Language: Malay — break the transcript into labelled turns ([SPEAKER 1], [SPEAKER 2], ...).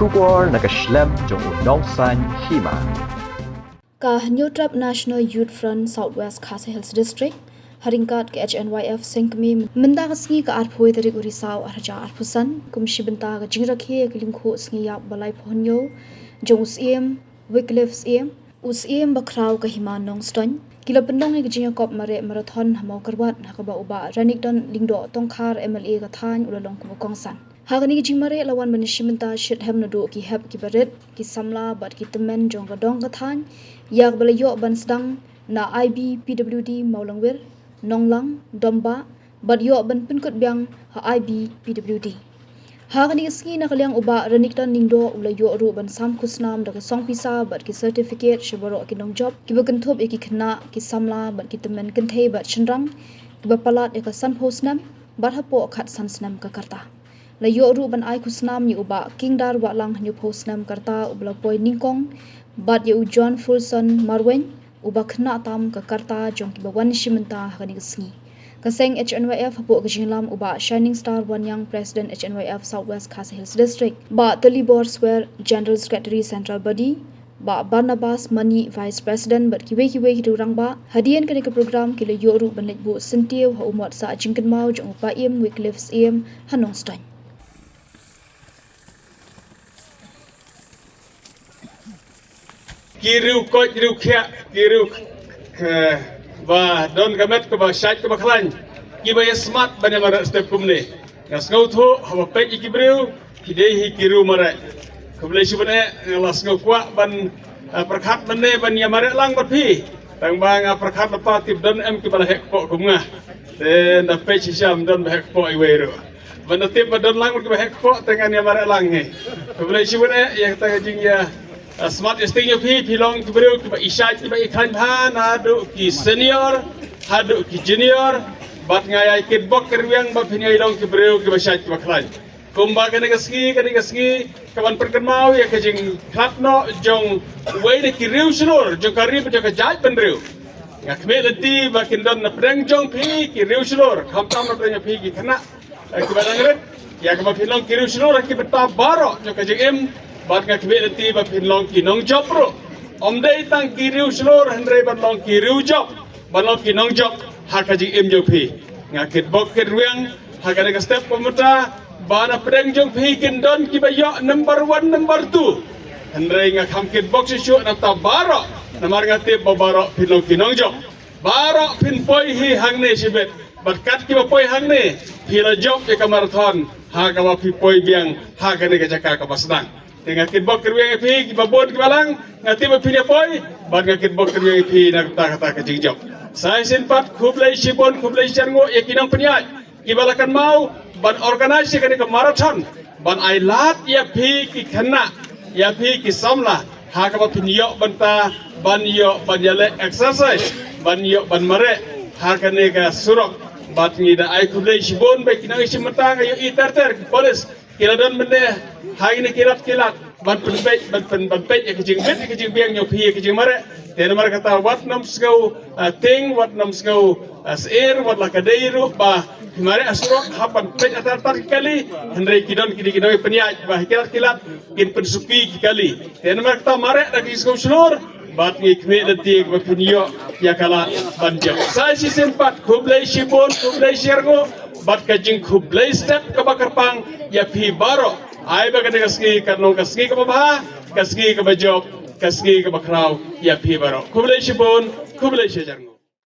[SPEAKER 1] Shubor nakaslem jong unong san Hima.
[SPEAKER 2] New Trap National Youth Front Southwest Khasi Hills District Haringkat ke Hnyf Sngi menda ka Sngi ka arphoi dari urisau arja arpusan kumshi benta ka Jingïakop ke Lyngkhuh Syiem balai phonyo jong Syiem Wickliffe Syiem Syiem bakrau ka Hima nong ston kila Pynlong ke Jingïakop Mareh marathon hamau karwat hakaba uba ranik don lingdo tongkhar MLA ka than ulalong kumukongsan Hagani ki Mareh lawan manishimenta shit hem nadu ki heb ki barit ki samla bat ki temen jong ka dong ka than yak balayo ban sedang na IB PWD Maulangwir Nonglang Domba bat yo ban penkut biang ha IB PWD Hagani Sngi na kalyang uba ranik dan ningdo ulayo ru ban sam kusnam da ka song pisa bat ki certificate shibaro ki nong job ki bakenthop ki khna ki samla bat ki temen kenthe bat chenrang ki bapalat ka san posnam bat hapo khat sansnam ka karta la yo ru ban ai kusnam ni uba kingdar wa lang nyu posnam karta ubla poi ningkong bat ye John Fulson Marwen uba khna tam ka karta jong ki bawan shimenta hagani Sngi kaseng Hnyf hapo ka jinglam uba Shining Star One Young President Hnyf Southwest Khasi Hills District ba Talibor Square General Secretary Central Body ba Barnabas Mani Vice President bat kiwe hirang ba hadian ka program kila yo ru ban lekbu sentiu ha umot sa jingkan mau jong upa im Wickliffe Syiem hanong stan
[SPEAKER 3] Kiriu kot kiriu kia kiriu ba don gamet ke ba syait ke ba klan ki ba smart bane mara step kumne ngas ngau tho ha pe ki briu ki dei hi kiru mara kumle shi bane las ngau kwa ban prakhat bane ban ya mara lang bat phi tang bang prakhat pa tip don em ki bala hek po kumnga te na pe chi sham don ba hek po i weru ban tip ba don lang ki ba hek po tengan ya mara lang he kumle shi bane ya ta jing ya Smart istingnya Pynlong kiberiu kiba isyat kiba ikan pan hadu ki senior hadu ki junior bat ngayai kitbok kerwiang bat pinyai long kiberiu kiba isyat kiba klan kumba kani Sngi kawan perkenmau ya kajing klatno jong wei de kiriu selur jong karib jong kajaj penriu ngak me leti bakin don na pedang jong pi kiriu selur kamtam na pedang pi ki kena kiba dangret ya kiba Pynlong kiriu selur kiba tabaro jong kajing em bat ngak me leti ba Pynlong ki nong job ro omdei tang kiriu selur andre ban long kiriu job ban long ki nong job hakaji em jong pi ngakit bok kerwiang hakane ka step pemuta bana pedang jong pi kindon ki bayo number 1 number 2 andre ngak ham kit bok shu na tabaro namar ngate babaro Pynlong ki nong job baro pin poi hi hangne sibet bat kat ki ba poi hangne pila job ke marathon ha ka ba pi poi biang hakane ka jaka ka basdang dengan kitbok kerwiang pi ki babon ki balang ngati ba pini poi ban kitbok kerwiang pi nak kata ka jingjok sai sinpat khublai shibon khublai charngo ekinang penyai ki balakan mau ban organize ka ni ka marathon ban ai lat ya pi ki khana ya pi ki samla ha ka ba pinyo banta ban yo ban yale exercise ban yo ban mare ha ka ni ka surok bat ngi da ai khublai shibon ba kinang shimata ga yo iterter polis kila don bende hari ni kilat ban penpej kejing biang nyopi kejing mare tena mare kata wat nam skau ting wat nam skau air wat lakadeiru ba mare asrok hapan pej atar kali hendrai kidon kidoi peniaj ba kilat kin pensupi kali tena mare kata mare dak skau selur bat ngi kme detik ba penyo ya kala banjak sai si sempat khublai shibon khublai shergo bat kajing khublai step ka bakarpang ya pi baro ai ba ka Sngi kanong ka Sngi ka ba ka Sngi ka ba job ka Sngi ka ba kraw ya pi baro khublai shibon khublai shergo